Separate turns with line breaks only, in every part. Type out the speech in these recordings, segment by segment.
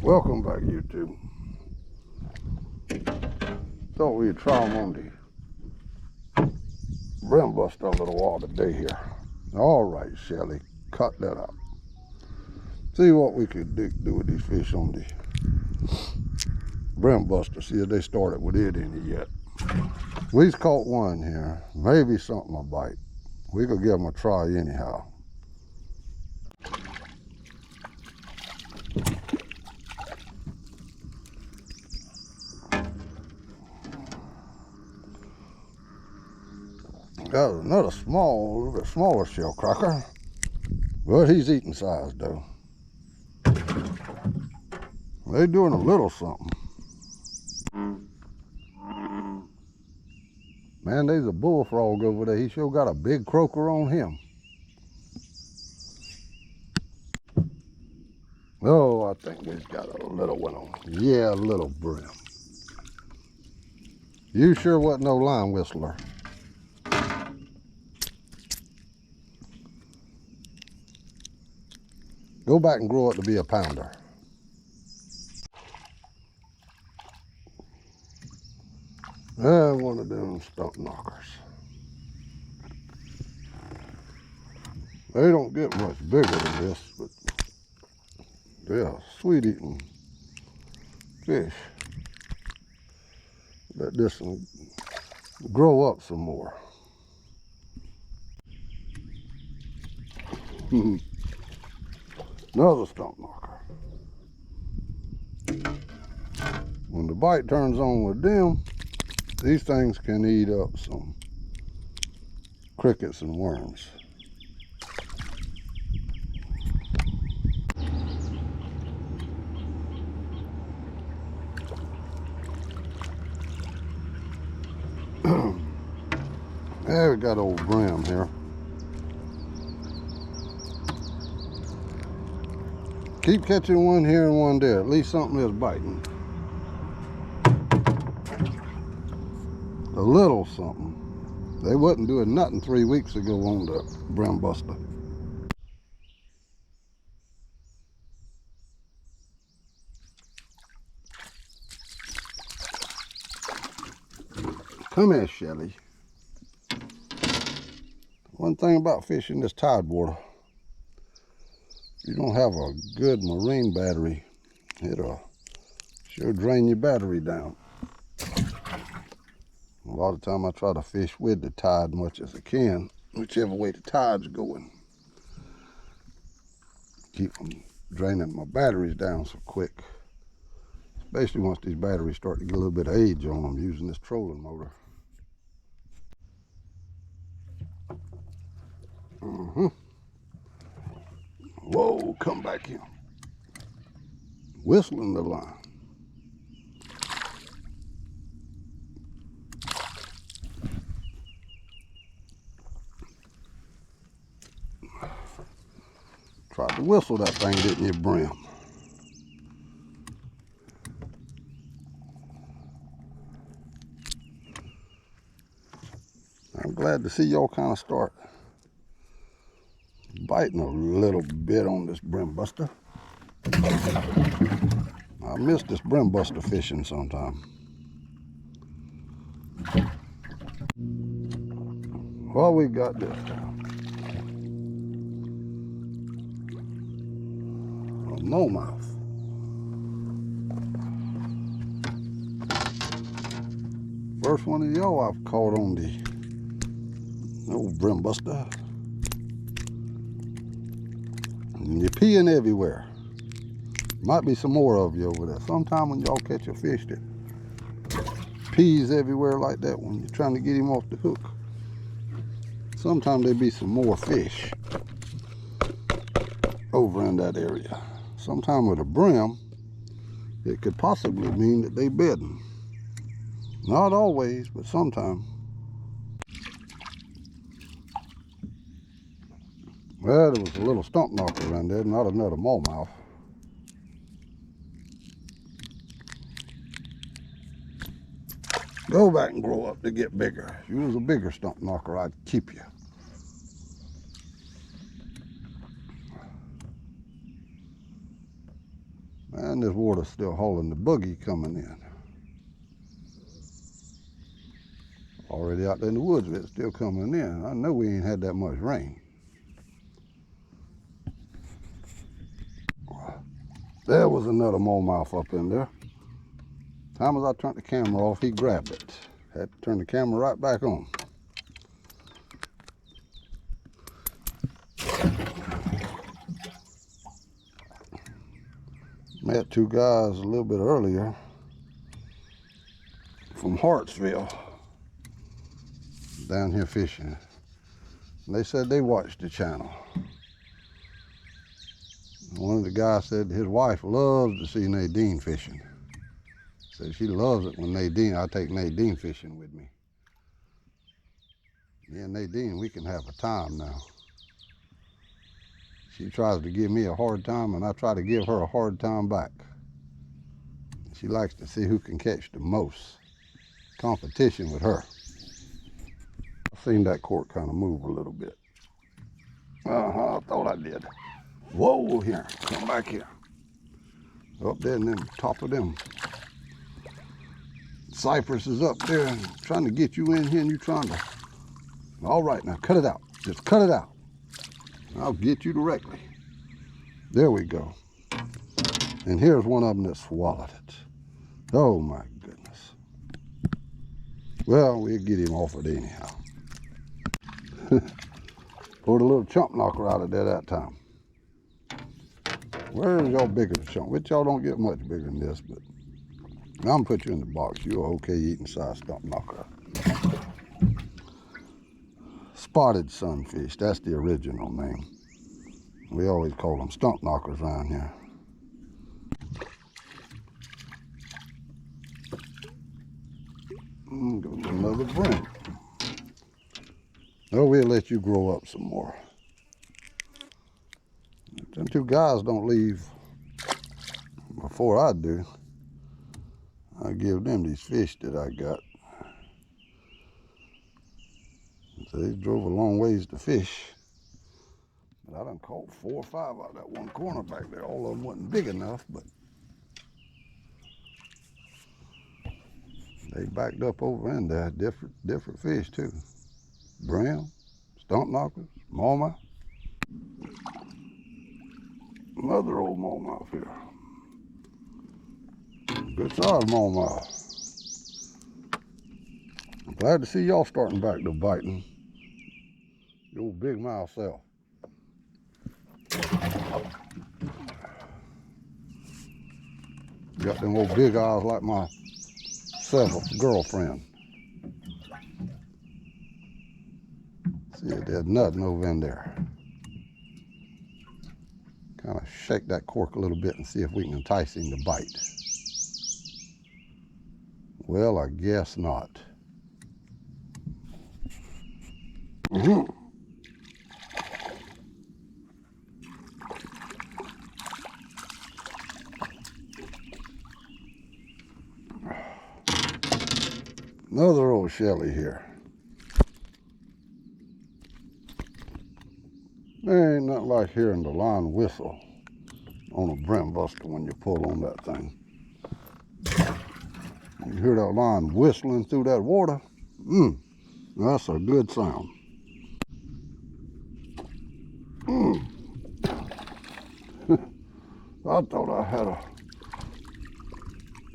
Welcome back, YouTube. Thought we'd try them on the brim buster a little while today here. All right, Shelly, cut that out. See what we could do with these fish on the brim buster. See if they started with it in it yet. We've caught one here. Maybe something will bite. We could give them a try anyhow. Got another a little bit smaller shellcracker. But he's eating size though. They doing a little something. Man, there's a bullfrog over there. He sure got a big croaker on him. Oh, I think we've got a little one on. Yeah, a little brim. You sure wasn't no line whistler. Go back and grow it to be a pounder. And one of them stump knockers. They don't get much bigger than this, but they're sweet eating fish. Let this one grow up some more. Another stump knocker. When the bite turns on with them, these things can eat up some crickets and worms. There we got old Bream here. Keep catching one here and one there. At least something is biting. A little something. They wasn't doing nothing 3 weeks ago on the brim buster. Come here, Shelly. One thing about fishing this tide water, if you don't have a good marine battery, it'll sure drain your battery down. A lot of time I try to fish with the tide much as I can, whichever way the tide's going. Keep from draining my batteries down so quick. Especially once these batteries start to get a little bit of age on them using this trolling motor. Whoa, come back here. Whistling the line. Tried to whistle that thing, didn't you, Bream? I'm glad to see y'all kind of start biting a little bit on this brim buster. I miss this brim buster fishing sometime. Well, we got this time. A smallmouth. First one of y'all I've caught on the old brim buster. And you're peeing everywhere. Might be some more of you over there. Sometime when y'all catch a fish that pees everywhere like that when you're trying to get him off the hook, sometimes there be some more fish over in that area. Sometime with a brim, it could possibly mean that they bedding. Not always, but sometimes. Well, there was a little stump knocker around there, not another smallmouth. Go back and grow up to get bigger. If you was a bigger stump knocker, I'd keep you. And this water's still holding the boogie coming in. Already out there in the woods, but it's still coming in. I know we ain't had that much rain. There was another smallmouth up in there. Time as I turned the camera off, he grabbed it. Had to turn the camera right back on. Met two guys a little bit earlier from Hartsville down here fishing. And they said they watched the channel. One of the guys said his wife loves to see Nadine fishing. Said she loves it when I take Nadine fishing with me. Me and Nadine, we can have a time now. She tries to give me a hard time and I try to give her a hard time back. She likes to see who can catch the most. Competition with her. I've seen that cork kind of move a little bit. I thought I did. Whoa, here, come back here. Up there and then top of them. Cypress is up there and trying to get you in here and you trying to. All right, now cut it out. Just cut it out. I'll get you directly. There we go. And here's one of them that swallowed it. Oh my goodness. Well, we'll get him off it anyhow. Pulled a little chump knocker out of there that time. Where's y'all bigger chump? Which y'all don't get much bigger than this, but I'm gonna put you in the box. You're okay eating size stump knocker. Spotted sunfish, that's the original name. We always call them stump knockers around here. Another Bream. Oh, we'll let you grow up some more. If them two guys don't leave before I do, I'll give them these fish that I got. So they drove a long ways to fish. But I done caught 4 or 5 out of that one corner back there. All of them wasn't big enough, but they backed up over in there. Different fish too. Bream, stump knockers, smallmouth. Another old smallmouth here. Good size smallmouth. I'm glad to see y'all starting back to biting. The old big mouth self. Got them old big eyes like my girlfriend. See, there's nothing over in there. Kind of shake that cork a little bit and see if we can entice him to bite. Well, I guess not. Another old shelly here. There ain't nothing like hearing the line whistle on a brim buster when you pull on that thing. You hear that line whistling through that water? That's a good sound. I thought I had a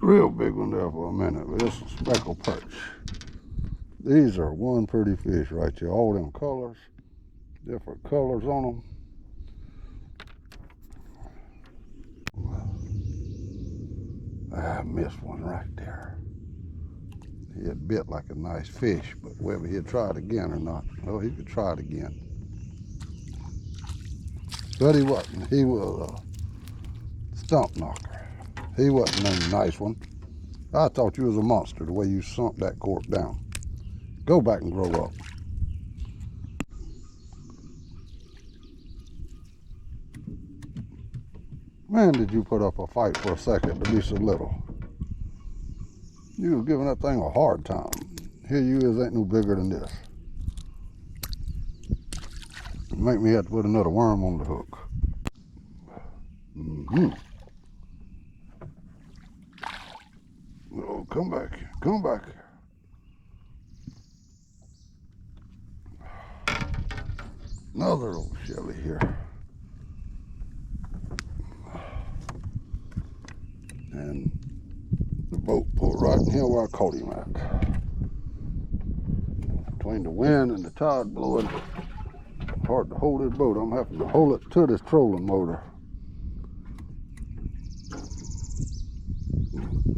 real big one there for a minute, but it's a speckled perch. These are one pretty fish right here. All them colors, different colors on them. I missed one right there. He had bit like a nice fish, but whether he'd try it again or not, well, he could try it again. But he wasn't. He was a stump knocker. He wasn't a nice one. I thought you was a monster the way you sunk that cork down. Go back and grow up. Man, did you put up a fight for a second to be so little. You was giving that thing a hard time. Here you is, ain't no bigger than this. Make me have to put another worm on the hook. Come back here. Come back here. Another old shelly here. And the boat pulled right in here where I caught him at. Between the wind and the tide blowing, hard to hold this boat. I'm having to hold it to this trolling motor.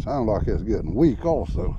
Sounds like it's getting weak also.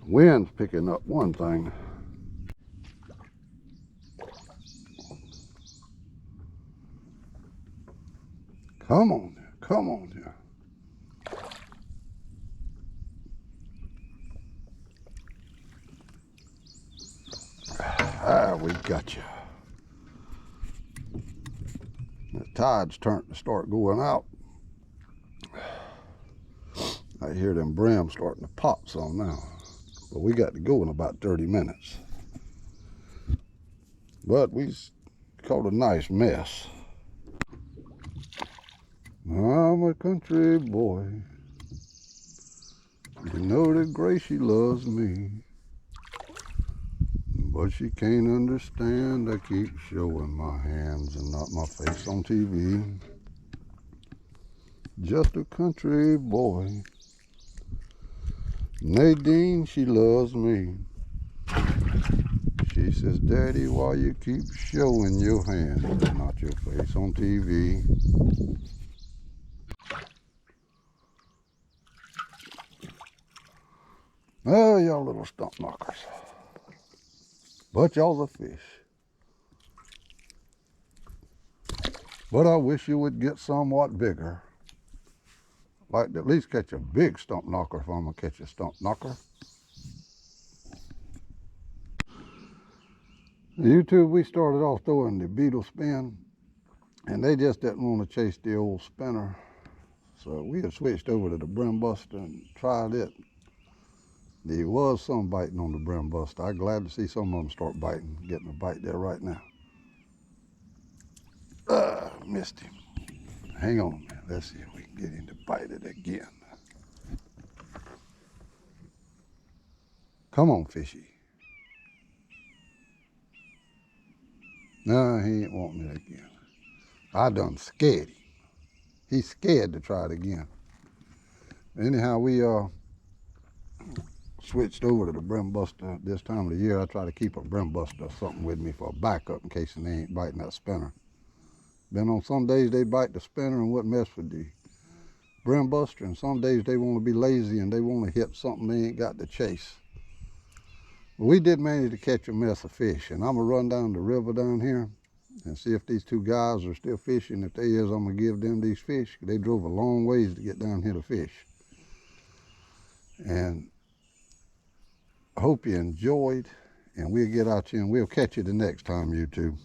Wind's picking up one thing. Come on there, come on there. Ah, we got you. The tide's starting to start going out. I hear them Bream starting to pop some now. But we got to go in about 30 minutes. But we caught a nice mess. I'm a country boy. You know that Gracie loves me. But she can't understand I keep showing my hands and not my face on TV. Just a country boy. Nadine, she loves me. She says, Daddy, why you keep showing your hands and not your face on TV? Oh, y'all little stump knockers. But y'all's a fish. But I wish you would get somewhat bigger. Like to at least catch a big stump knocker if I'm gonna catch a stump knocker. YouTube, we started off throwing the beetle spin, and they just didn't want to chase the old spinner. So we had switched over to the Bream Buster and tried it. There was some biting on the Bream Buster. I'm glad to see some of them start biting. Getting a bite there right now. Missed him. Hang on a minute. Let's see if we can get him to bite it again. Come on, fishy. No, he ain't wanting it again. I done scared him. He's scared to try it again. Anyhow, we switched over to the Bream Buster this time of the year. I try to keep a Bream Buster or something with me for a backup in case they ain't biting that spinner. Been on some days they bite the spinner and wouldn't mess with the Bream Buster, and some days they want to be lazy and they want to hit something they ain't got to chase. But we did manage to catch a mess of fish, and I'm gonna run down the river down here and see if these two guys are still fishing. If they is, I'm gonna give them these fish. They drove a long ways to get down here to fish. And I hope you enjoyed, and we'll get out you and we'll catch you the next time, YouTube.